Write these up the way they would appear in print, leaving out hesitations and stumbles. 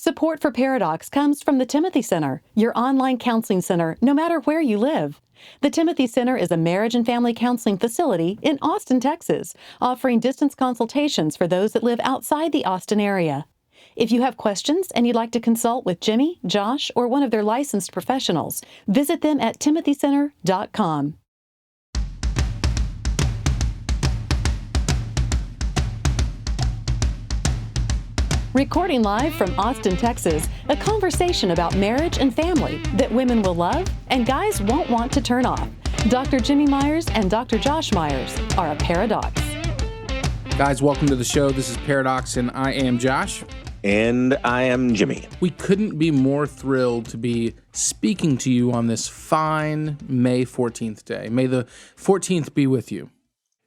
Support for Paradox comes from the Timothy Center, your online counseling center, no matter where you live. The Timothy Center is a marriage and family counseling facility in Austin, Texas, offering distance consultations for those that live outside the Austin area. If you have questions and you'd like to consult with Jimmy, Josh, or one of their licensed professionals, visit them at timothycenter.com. Recording live from Austin, Texas, a conversation about marriage and family that women will love and guys won't want to turn off. Dr. Jimmy Myers and Dr. Josh Myers are a paradox. Guys, welcome to the show. This is Paradox, and I am Josh. And I am Jimmy. We couldn't be more thrilled to be speaking to you on this fine May 14th day. May the 14th be with you.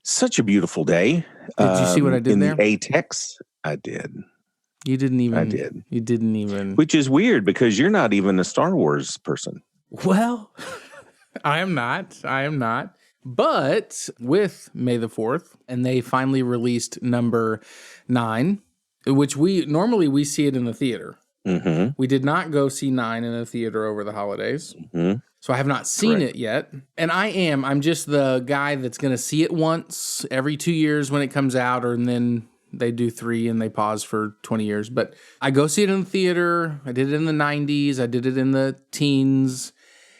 Such a beautiful day. Did you see what I did in there? The Apex, I did. You didn't even. I did. You didn't even. Which is weird because you're not even a Star Wars person. Well, I am not. But with May the 4th, and they finally released number 9, which we normally see it in the theater. Mm-hmm. We did not go see 9 in the theater over the holidays. Mm-hmm. So I have not seen Correct. it yet. And I'm just the guy that's going to see it once every 2 years when it comes out, and then they do 3 and they pause for 20 years. But I go see it in the theater. I did it in the 90s. I did it in the teens.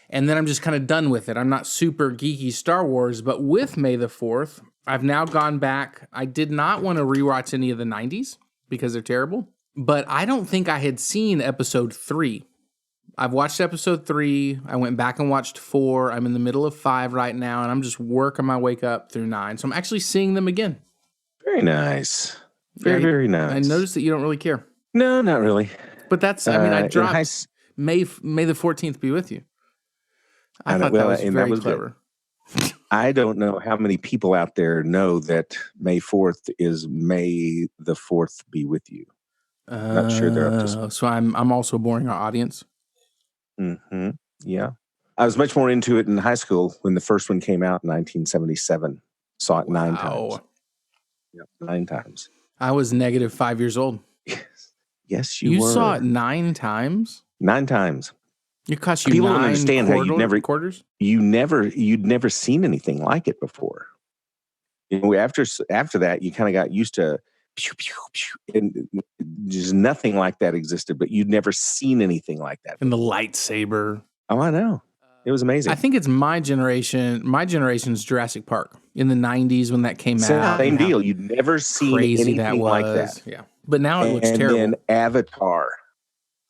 And then I'm just kind of done with it. I'm not super geeky Star Wars, but with May the 4th, I've now gone back. I did not want to rewatch any of the 90s because they're terrible. But I don't think I had seen episode 3. I've watched episode 3. I went back and watched 4. I'm in the middle of 5 right now, and I'm just working my way up through 9. So I'm actually seeing them again. Very nice. Very nice. I noticed that you don't really care. No, not really. But that's, I dropped May the 14th be with you. I thought that was very clever. I don't know how many people out there know that May 4th is May the 4th be with you. I'm not sure they're up to. So I'm also boring our audience. Mm-hmm. Yeah. I was much more into it in high school when the first one came out in 1977. Saw it 9 times. Yeah, 9 times. I was negative 5 years old. Yes, you were. You saw it 9 times? 9 times. It cost you People 9 don't understand how quarters? you'd never seen anything like it before. You know, after that, you kind of got used to pew, pew, pew, and just nothing like that existed. But you'd never seen anything like that. And the lightsaber. Oh, I know. It was amazing. I think it's my generation. My generation's Jurassic Park in the 90s when that came out. Same deal. You'd never seen anything like that. Yeah. But now it looks terrible. And then Avatar.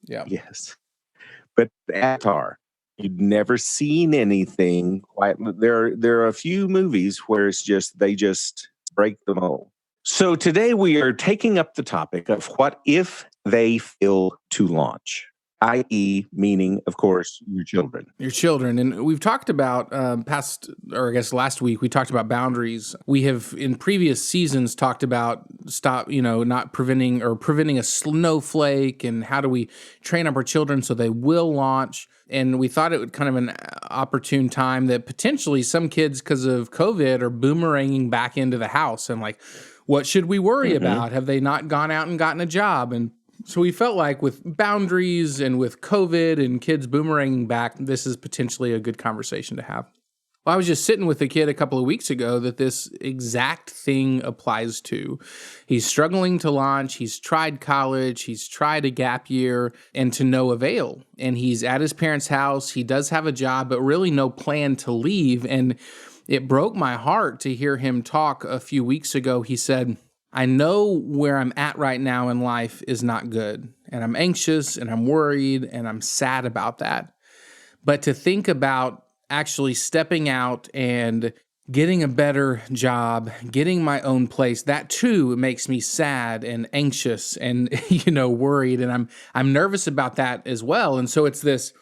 Yeah. Yes. But Avatar, you'd never seen anything quite. There are a few movies where they just break the mold. So today we are taking up the topic of what if they fail to launch, i.e. meaning, of course, your children. Your children. And we've talked about last week, we talked about boundaries. We have in previous seasons talked about not preventing a snowflake, and how do we train up our children so they will launch. And we thought it would kind of an opportune time that potentially some kids, because of COVID, are boomeranging back into the house. And like, what should we worry about? Have they not gone out and gotten a job? And so we felt like with boundaries and with COVID and kids boomeranging back, this is potentially a good conversation to have. Well, I was just sitting with a kid a couple of weeks ago that this exact thing applies to. He's struggling to launch. He's tried college. He's tried a gap year, and to no avail. And he's at his parents' house. He does have a job, but really no plan to leave. And it broke my heart to hear him talk a few weeks ago. He said, I know where I'm at right now in life is not good, and I'm anxious and I'm worried and I'm sad about that. But to think about actually stepping out and getting a better job, getting my own place, that too makes me sad and anxious and, worried. And I'm nervous about that as well. And so it's this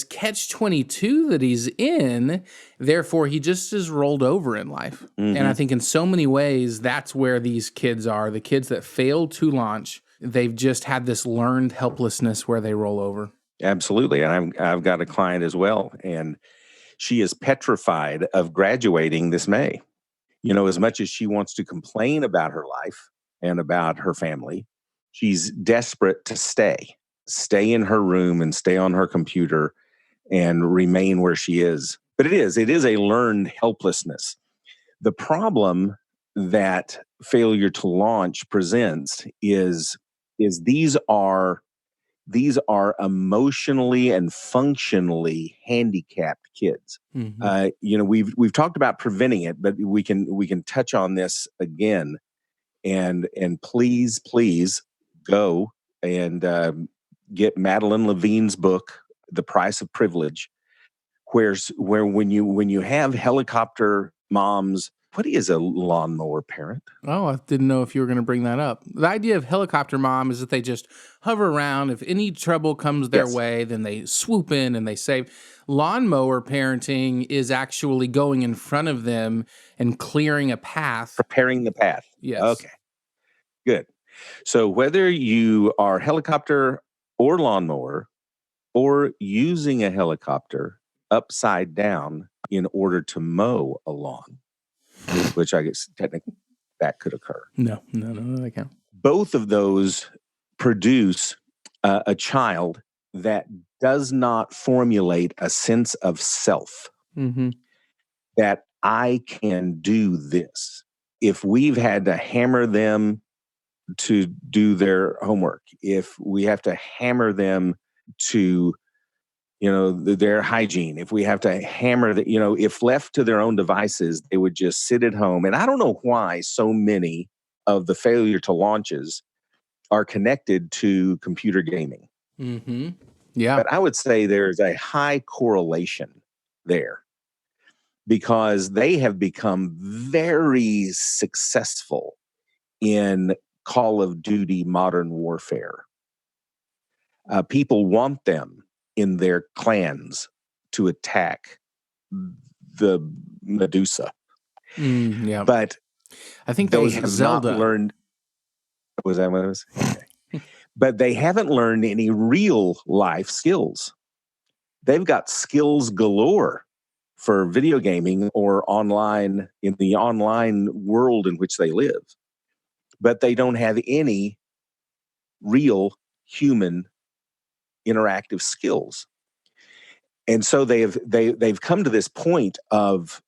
catch-22 that he's in. Therefore, he just is rolled over in life. Mm-hmm. And I think in so many ways, that's where these kids are. The kids that failed to launch, they've just had this learned helplessness where they roll over. Absolutely. And I've got a client as well, and she is petrified of graduating this May. As much as she wants to complain about her life and about her family, She's desperate to stay in her room and stay on her computer and remain where she is. But it is a learned helplessness. The problem that failure to launch presents is these are emotionally and functionally handicapped kids. We've talked about preventing it, but we can touch on this again. And please go and get Madeline Levine's book, The Price of Privilege, where when you have helicopter moms. What is a lawnmower parent? Oh, I didn't know if you were going to bring that up. The idea of helicopter mom is that they just hover around. If any trouble comes their way, then they swoop in and they save. Lawnmower parenting is actually going in front of them and clearing a path. Preparing the path. Yes. Okay, good. So whether you are helicopter or lawnmower or using a helicopter upside down in order to mow a lawn, which I guess technically that could occur. No, they can't. Both of those produce a child that does not formulate a sense of self, that I can do this. If we've had to hammer them to do their homework, if we have to hammer them to their hygiene, if we have to hammer if left to their own devices, they would just sit at home. And I don't know why so many of the failure to launches are connected to computer gaming. Yeah. But I would say there's a high correlation there because they have become very successful in Call of Duty Modern Warfare. People want them in their clans to attack the Medusa. Yeah. But I think that they was have Zelda. not learned. Was that what it was? Okay. But they haven't learned any real life skills. They've got skills galore for video gaming or online, in the online world in which they live. But they don't have any real human interactive skills. And so they've come to this point of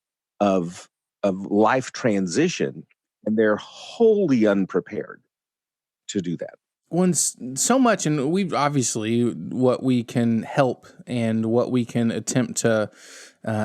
life transition, and they're wholly unprepared to do that. So much, and we've obviously what we can help and what we can attempt to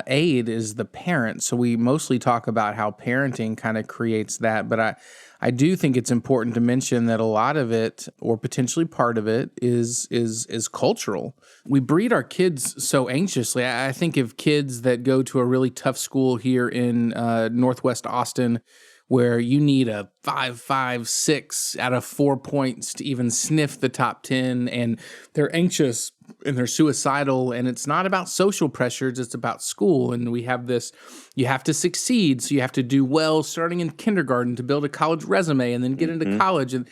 aid is the parent. So we mostly talk about how parenting kind of creates that, but I do think it's important to mention that a lot of it, or potentially part of it, is cultural. We breed our kids so anxiously. I think of kids that go to a really tough school here in Northwest Austin, where you need a 5, 6 out of 4 points to even sniff the top 10, and they're anxious and they're suicidal, and it's not about social pressures, it's about school. And we have this, you have to succeed, so you have to do well starting in kindergarten to build a college resume and then get into college. And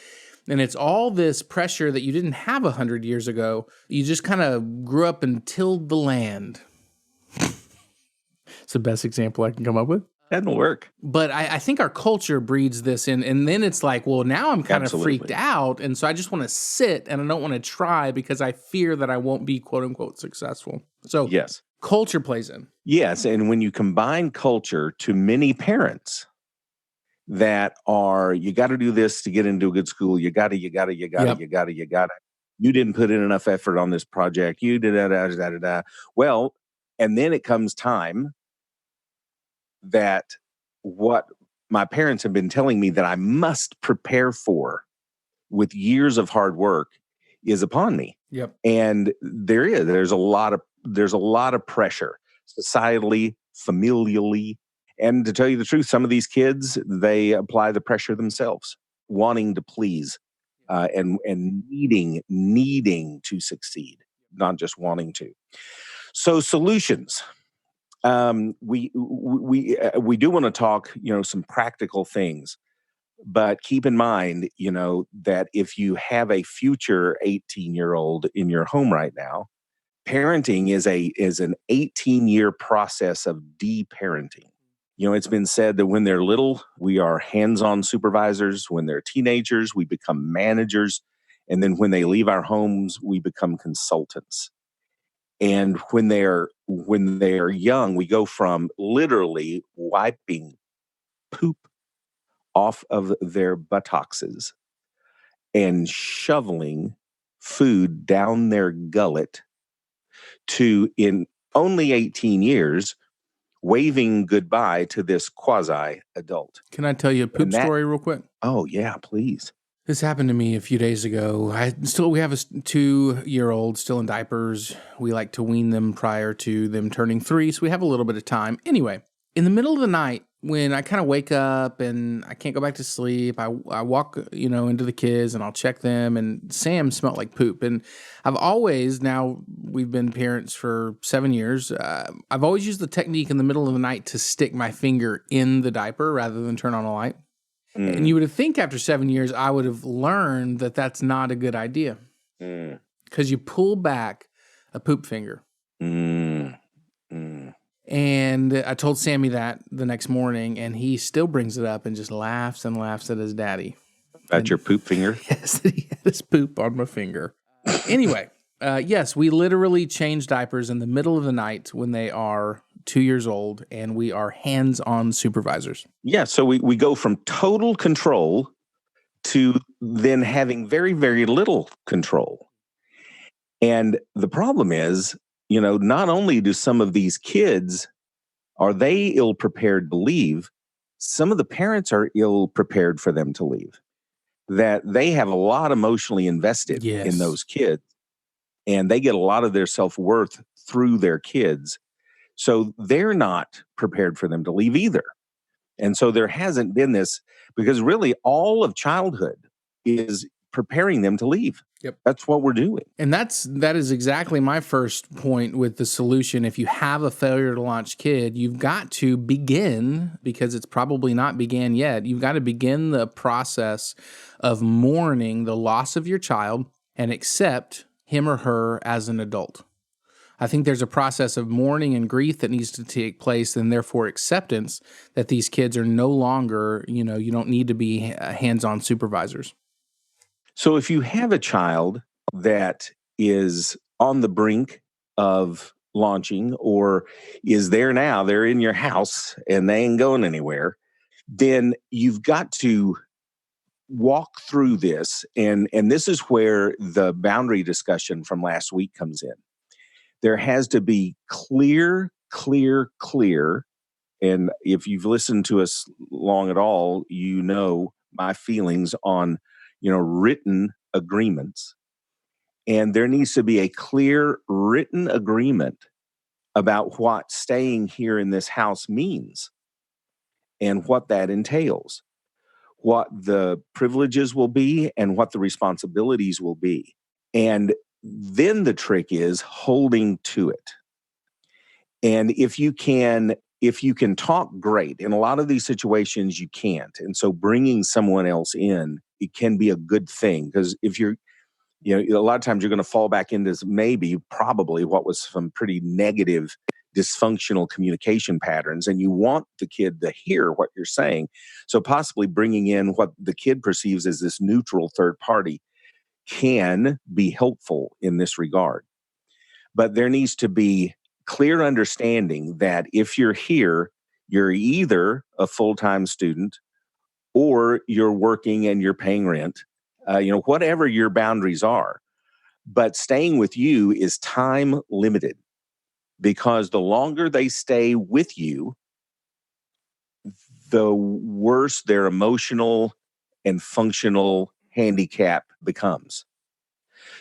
it's all this pressure that you didn't have 100 years ago. You just kind of grew up and tilled the land. It's the best example I can come up with. That'll work. But I think our culture breeds this in, and then it's like, well, now I'm kind of freaked out, and so I just want to sit, and I don't want to try because I fear that I won't be quote-unquote successful. So yes, culture plays in. Yes, and when you combine culture to many parents that are, you got to do this to get into a good school, you got to. You didn't put in enough effort on this project, you did. Well, and then it comes time that what my parents have been telling me that I must prepare for with years of hard work is upon me. Yep. And there's a lot of pressure societally, familially. And to tell you the truth, some of these kids, they apply the pressure themselves, wanting to please and needing to succeed, not just wanting to. So solutions. We do want to talk, some practical things, but keep in mind, that if you have a future 18-year-old in your home right now, parenting is an 18-year process of deparenting. It's been said that when they're little, we are hands-on supervisors. When they're teenagers, we become managers. And then when they leave our homes, we become consultants. And when they're young, we go from literally wiping poop off of their buttocks and shoveling food down their gullet to, in only 18 years, waving goodbye to this quasi adult. Can I tell you a poop story real quick? Oh, yeah, please. This happened to me a few days ago. We have a 2-year-old still in diapers. We like to wean them prior to them turning 3, so we have a little bit of time. Anyway, in the middle of the night, when I kind of wake up and I can't go back to sleep, I walk, into the kids and I'll check them, and Sam smelled like poop. And I've always, now we've been parents for 7 years, I've always used the technique in the middle of the night to stick my finger in the diaper rather than turn on a light. And you would have think after 7 years, I would have learned that that's not a good idea. Because you pull back a poop finger. And I told Sammy that the next morning, and he still brings it up and just laughs and laughs at his daddy. About your poop finger? Yes, he had his poop on my finger. Anyway, yes, we literally change diapers in the middle of the night when they are 2 years old, and we are hands-on supervisors. Yeah, so we go from total control to then having very, very little control. And the problem is, not only do some of these kids, are they ill-prepared to leave, some of the parents are ill-prepared for them to leave. That they have a lot emotionally invested in those kids, and they get a lot of their self-worth through their kids. So they're not prepared for them to leave either. And so there hasn't been this, because really all of childhood is preparing them to leave. Yep. That's what we're doing. And that is exactly my first point with the solution. If you have a failure to launch kid, you've got to begin, because it's probably not began yet, you've got to begin the process of mourning the loss of your child and accept him or her as an adult. I think there's a process of mourning and grief that needs to take place, and therefore acceptance that these kids are no longer, you don't need to be hands-on supervisors. So if you have a child that is on the brink of launching, or is there now, they're in your house and they ain't going anywhere, then you've got to walk through this. And this is where the boundary discussion from last week comes in. There has to be clear. And if you've listened to us long at all, my feelings on, written agreements. And there needs to be a clear written agreement about what staying here in this house means and what that entails, what the privileges will be and what the responsibilities will be. And then the trick is holding to it. And if you can talk, great. In a lot of these situations, you can't. And so bringing someone else in, it can be a good thing, because if you're, a lot of times you're going to fall back into probably what was some pretty negative, dysfunctional communication patterns, and you want the kid to hear what you're saying. So possibly bringing in what the kid perceives as this neutral third party can be helpful in this regard. But there needs to be clear understanding that if you're here, you're either a full-time student or you're working and you're paying rent, whatever your boundaries are. But staying with you is time limited, because the longer they stay with you, the worse their emotional and functional handicap becomes.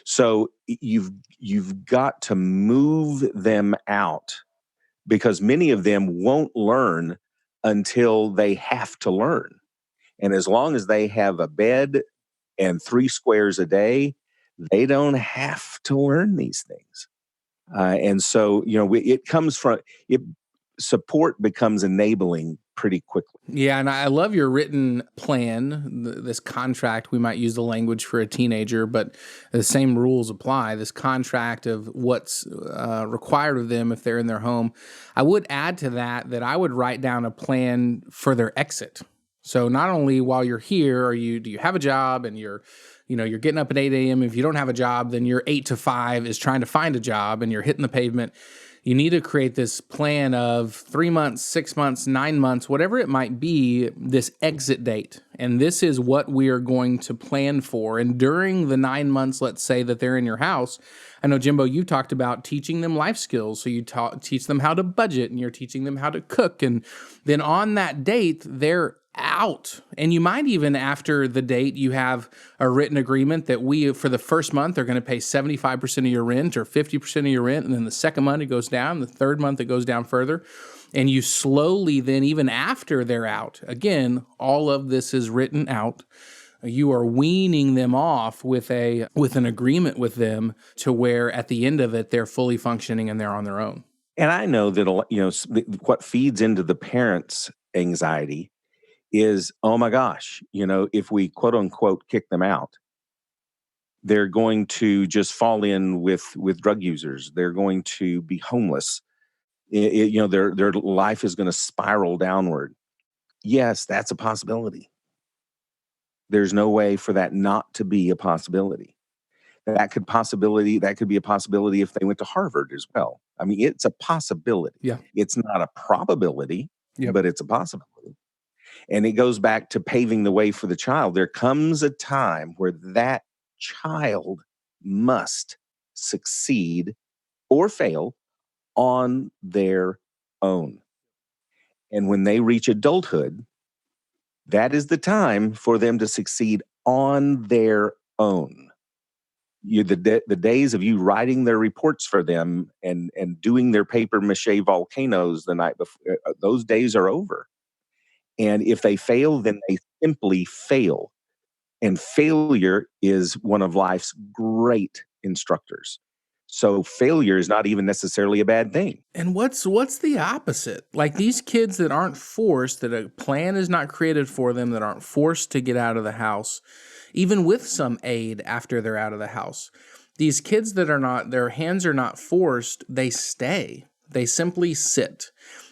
So you've got to move them out, because many of them won't learn until they have to learn. And as long as they have a bed and 3 squares a day, they don't have to learn these things. And so, it comes from it. Support becomes enabling pretty quickly. Yeah, and I love your written plan, this contract. We might use the language for a teenager, but the same rules apply. This contract of what's required of them if they're in their home. I would add to that I would write down a plan for their exit. So not only while you're here, do you have a job and you're You're getting up at 8 a.m. If you don't have a job, then your 8 to 5 is trying to find a job and you're hitting the pavement. You need to create this plan of 3 months, 6 months, 9 months, whatever it might be, this exit date. And this is what we are going to plan for. And during the 9 months, let's say that they're in your house, I know, Jimbo, you talked about teaching them life skills. So you teach them how to budget and you're teaching them how to cook. And then on that date, they're out. And you might even, after the date, you have a written agreement that for the first month, are going to pay 75% of your rent or 50% of your rent. And then the second month, it goes down. The third month, it goes down further. And you slowly then, even after they're out, again, all of this is written out. You are weaning them off with an agreement with them to where at the end of it, they're fully functioning and they're on their own. And I know that what feeds into the parents' anxiety is, oh my gosh, if we quote unquote kick them out, they're going to just fall in with drug users. They're going to be homeless. Their life is going to spiral downward. Yes, that's a possibility. There's no way for that not to be a possibility. That could be a possibility if they went to Harvard as well. I mean, it's a possibility. Yeah. It's not a probability, Yep. but it's a possibility. And it goes back to paving the way for the child. There comes a time where that child must succeed or fail on their own. And when they reach adulthood, that is the time for them to succeed on their own. The days of you writing their reports for them and doing their paper mache volcanoes the night before, those days are over. And if they fail, then they simply fail. And failure is one of life's great instructors. So failure is not even necessarily a bad thing. And what's the opposite? Like these kids that aren't forced, that a plan is not created for them, that aren't forced to get out of the house, even with some aid after they're out of the house. These kids that are not, their hands are not forced, they stay. They simply sit.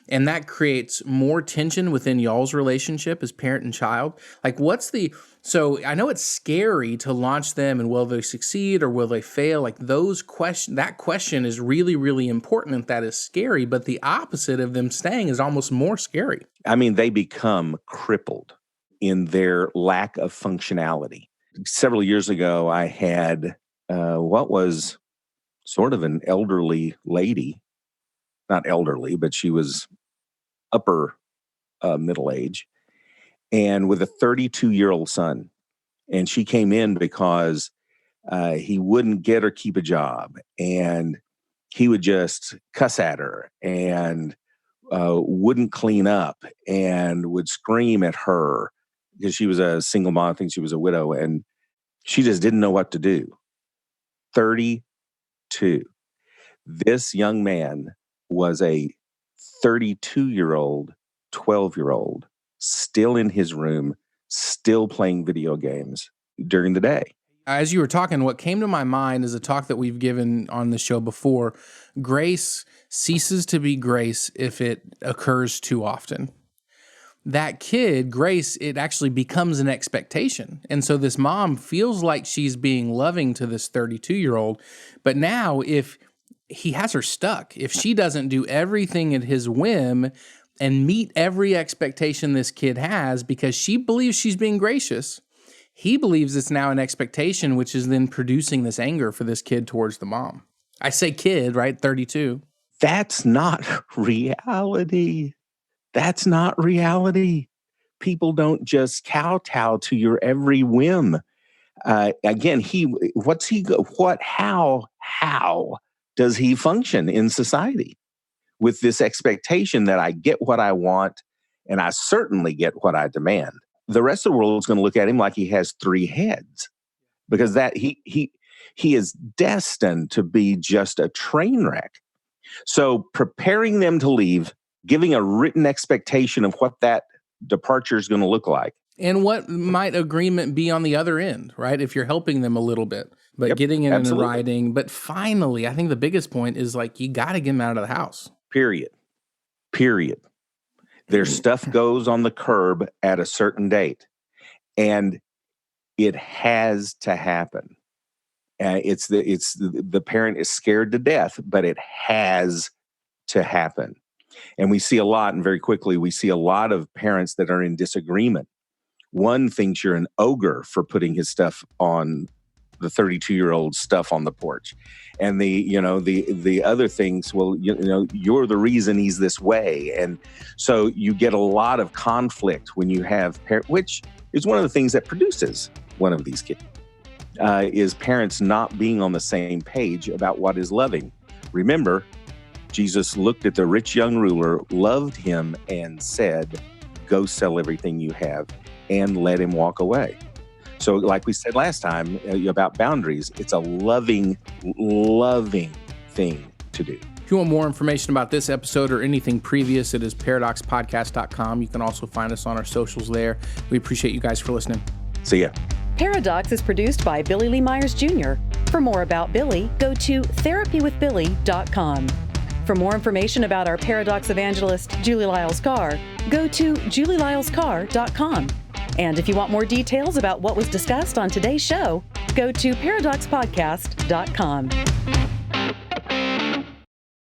And that creates more tension within y'all's relationship as parent and child. Like so I know it's scary to launch them and will they succeed or will they fail? Like that question is really, really important and that is scary. But the opposite of them staying is almost more scary. I mean, they become crippled in their lack of functionality. Several years ago, I had what was sort of an elderly lady. Not elderly, but she was upper middle age, and with a 32-year-old son. And she came in because he wouldn't get or keep a job, and he would just cuss at her and wouldn't clean up and would scream at her because she was a single mom. I think she was a widow, and she just didn't know what to do. 32. This young man was a 32-year-old, 12-year-old, still in his room, still playing video games during the day. As you were talking, what came to my mind is a talk that we've given on the show before. Grace ceases to be grace if it occurs too often. That kid, Grace, it actually becomes an expectation. And so this mom feels like she's being loving to this 32-year-old. But now if he has her stuck, if she doesn't do everything at his whim and meet every expectation this kid has because she believes she's being gracious, he believes it's now an expectation, which is then producing this anger for this kid towards the mom. I say kid, right? 32. That's not reality. That's not reality. People don't just kowtow to your every whim. Again, how does he function in society with this expectation that I get what I want and I certainly get what I demand? The rest of the world is going to look at him like he has three heads because that he is destined to be just a train wreck. So preparing them to leave, giving a written expectation of what that departure is going to look like. And what might agreement be on the other end, right? If you're helping them a little bit, but getting it in writing. But finally, I think the biggest point is like, you got to get them out of the house. Period. Their stuff goes on the curb at a certain date. And It has to happen. The parent is scared to death, but it has to happen. And we see a lot, and very quickly, we see a lot of parents that are in disagreement. One thinks you're an ogre for putting his stuff on the 32-year-old stuff on the porch. And the other thinks, well, you're the reason he's this way. And so you get a lot of conflict when you have which is one of the things that produces one of these kids, is parents not being on the same page about what is loving. Remember, Jesus looked at the rich young ruler, loved him, and said, go sell everything you have and let him walk away. So like we said last time about boundaries, it's a loving thing to do. If you want more information about this episode or anything previous, it is paradoxpodcast.com. You can also find us on our socials there. We appreciate you guys for listening. See ya. Paradox is produced by Billy Lee Myers Jr. For more about Billy, go to therapywithbilly.com. For more information about our Paradox evangelist, Julie Lyles-Carr, go to julielylescarr.com. And if you want more details about what was discussed on today's show, go to paradoxpodcast.com.